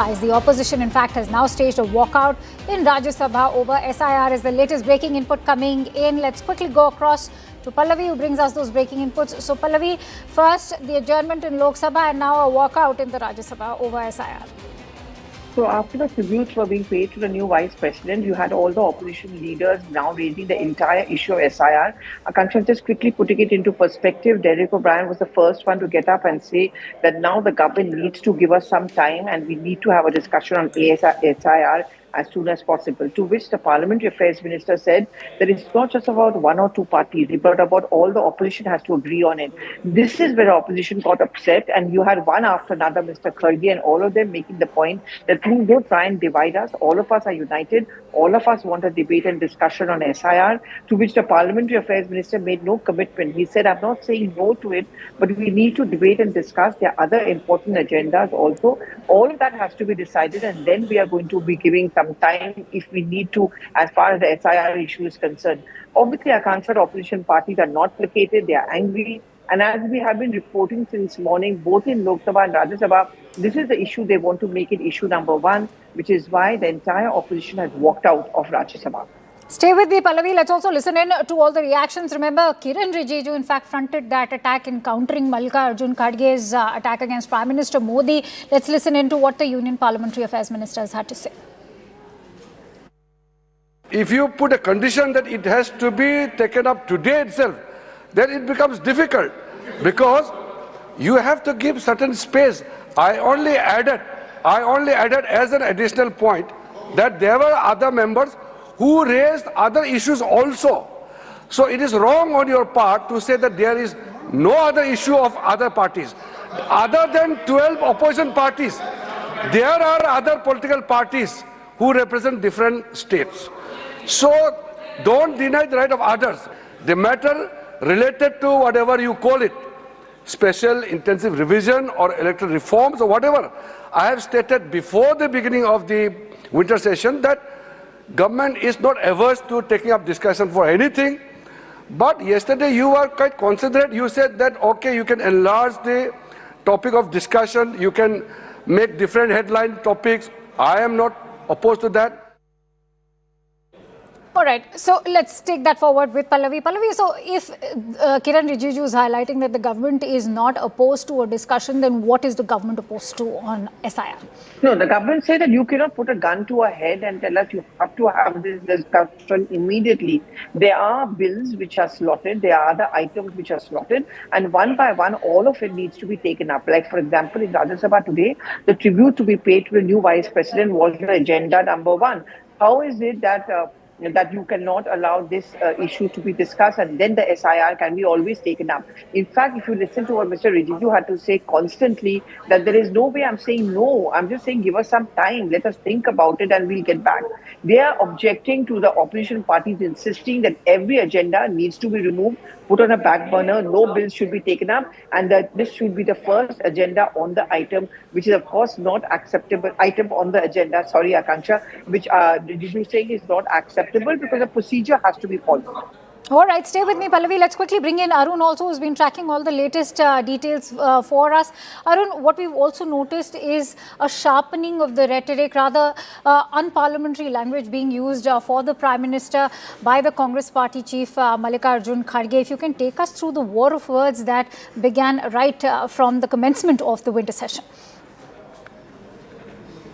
The opposition, in fact, has now staged a walkout in Rajya Sabha over SIR. Is the latest breaking input coming in? Let's quickly go across to Pallavi, who brings us those breaking inputs. So, Pallavi, first the adjournment in Lok Sabha and now a walkout in the Rajya Sabha over SIR. So after the tributes were being paid to the new vice president, you had all the opposition leaders now raising the entire issue of SIR. Akansha, just quickly putting it into perspective, Derek O'Brien was the first one to get up and say that now the government needs to give us some time and we need to have a discussion on SIR as soon as possible. To which the Parliamentary Affairs Minister said that it's not just about one or two parties, but about all the opposition has to agree on it. This is where the opposition got upset, and you had one after another, Mr. Kharge, and all of them making the point that please don't try and divide us. All of us are united. All of us want a debate and discussion on SIR, to which the Parliamentary Affairs Minister made no commitment. He said, I'm not saying no to it, but we need to debate and discuss. There are other important agendas also. All of that has to be decided, and then we are going to be giving some time if we need to, as far as the SIR issue is concerned. Obviously, Akansha, opposition parties are not placated, they are angry. And as we have been reporting since morning, both in Lok Sabha and Rajya Sabha, this is the issue they want to make it issue number one, which is why the entire opposition has walked out of Rajya Sabha. Stay with me, Pallavi. Let's also listen in to all the reactions. Remember, Kiren Rijiju, in fact, fronted that attack in countering Mallikarjun Kharge's attack against Prime Minister Modi. Let's listen in to what the Union Parliamentary Affairs Ministers had to say. If you put a condition that it has to be taken up today itself, then it becomes difficult because you have to give certain space. I only added as an additional point that there were other members who raised other issues also. So it is wrong on your part to say that there is no other issue of other parties. Other than 12 opposition parties, there are other political parties who represent different states. So don't deny the right of others. The matter related to whatever you call it, special intensive revision or electoral reforms or whatever, I have stated before the beginning of the winter session that government is not averse to taking up discussion for anything. But yesterday you were quite considerate. You said that, okay, you can enlarge the topic of discussion. You can make different headline topics. I am not opposed to that. All right, so let's take that forward with Pallavi. Pallavi, so if Kiren Rijiju is highlighting that the government is not opposed to a discussion, then what is the government opposed to on SIR? No, the government said that you cannot put a gun to our head and tell us you have to have this discussion immediately. There are bills which are slotted, there are other items which are slotted, and one by one, all of it needs to be taken up. Like, for example, in Rajya Sabha today, the tribute to be paid to the new vice president was the agenda number one. How is it that you cannot allow this issue to be discussed and then the SIR can be always taken up? In fact, if you listen to what Mr. Rijiju had to say constantly, that there is no way I'm saying no. I'm just saying give us some time. Let us think about it and we'll get back. They are objecting to the opposition parties insisting that every agenda needs to be removed, put on a back burner, no bills should be taken up, and that this should be the first agenda on the item, which is of course not acceptable item on the agenda, sorry Akansha, which Rijiju is saying is not acceptable because the procedure has to be followed. All right, stay with me, Pallavi. Let's quickly bring in Arun also, who's been tracking all the latest details for us. Arun, what we've also noticed is a sharpening of the rhetoric, rather unparliamentary language being used for the Prime Minister by the Congress Party Chief Mallikarjun Kharge. If you can take us through the war of words that began right from the commencement of the winter session.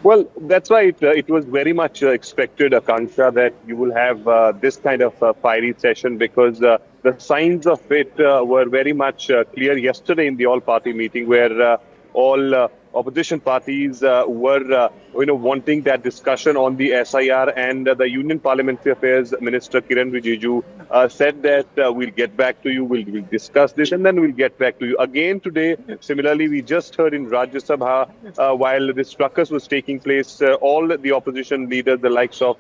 Well, that's why it was very much expected, Akansha, that you will have this kind of fiery session because the signs of it were very much clear yesterday in the all-party meeting where all opposition parties were wanting that discussion on the SIR, and the Union Parliamentary Affairs Minister Kiren Rijiju said that we'll get back to you, we'll discuss this and then we'll get back to you. Again today, similarly, we just heard in Rajya Sabha while this ruckus was taking place, all the opposition leaders, the likes of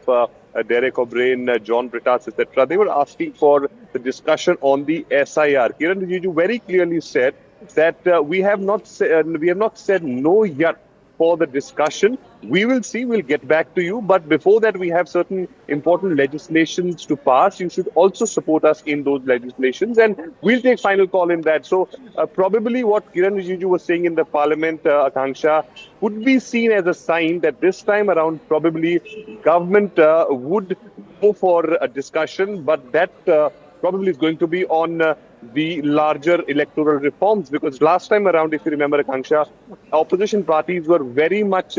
Derek O'Brien, John Britas, etc., they were asking for the discussion on the SIR. Kiren Rijiju very clearly said that we have not said no yet for the discussion. We will see, we'll get back to you. But before that, we have certain important legislations to pass. You should also support us in those legislations, and we'll take final call in that. So probably what Kiran Rijiju was saying in the parliament, Akanksha, could be seen as a sign that this time around probably government would go for a discussion, but that probably is going to be on the larger electoral reforms, because last time around, if you remember, Akanksha, opposition parties were very much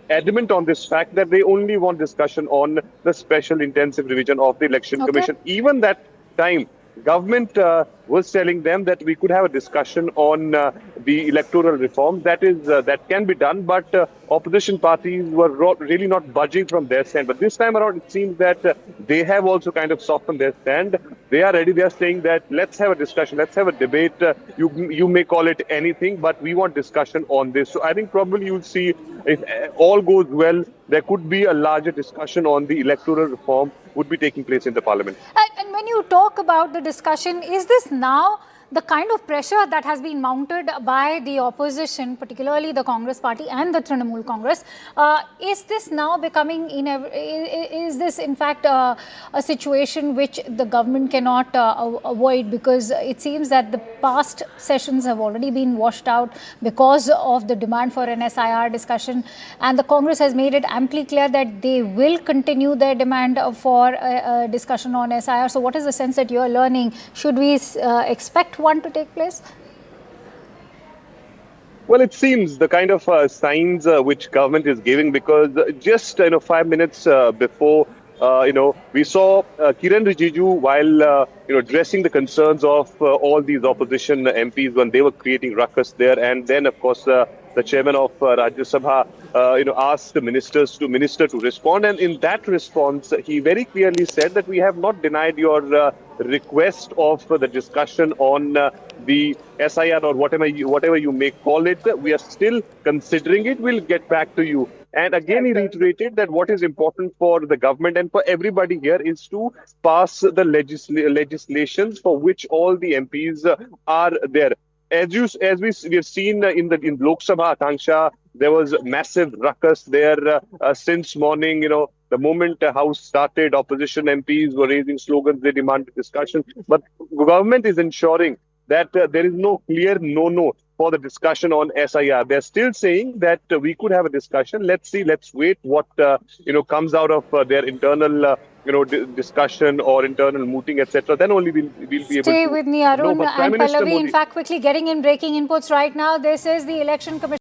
adamant on this fact that they only want discussion on the special intensive revision of the election commission. Even that time, government was telling them that we could have a discussion on the electoral reform. That can be done, but opposition parties were really not budging from their stand. But this time around, it seems that they have also kind of softened their stand. They are ready. They are saying that let's have a discussion, let's have a debate. You may call it anything, but we want discussion on this. So I think probably you'll see, if all goes well, there could be a larger discussion on the electoral reform would be taking place in the parliament. And when you talk about the discussion, is this now the kind of pressure that has been mounted by the opposition, particularly the Congress party and the Trinamool Congress, is this now becoming, is this in fact a situation which the government cannot avoid, because it seems that the past sessions have already been washed out because of the demand for an SIR discussion, and the Congress has made it amply clear that they will continue their demand for a discussion on SIR. So what is the sense that you are learning? Should we expect one to take place? Well, it seems the kind of signs which government is giving, because just 5 minutes before, we saw Kiran Rijiju while addressing the concerns of all these opposition MPs when they were creating ruckus there, and then of course the chairman of Rajya Sabha asked the ministers to respond, and in that response he very clearly said that we have not denied your request of the discussion on the SIR or whatever you may call it. We are still considering it. We'll get back to you. And again, he reiterated that what is important for the government and for everybody here is to pass the legislations for which all the MPs are there. As we have seen in Lok Sabha, Akanksha, there was massive ruckus there since morning. The moment the House started, opposition MPs were raising slogans. They demanded discussion. But government is ensuring that there is no clear no for the discussion on SIR. They're still saying that we could have a discussion. Let's see. Let's wait what comes out of their internal discussion or internal mooting, etc. Then only we'll be able to. Stay with me, Arun Prime and Minister Pallavi. Modi. In fact, quickly getting in breaking inputs right now. This is the Election Commission.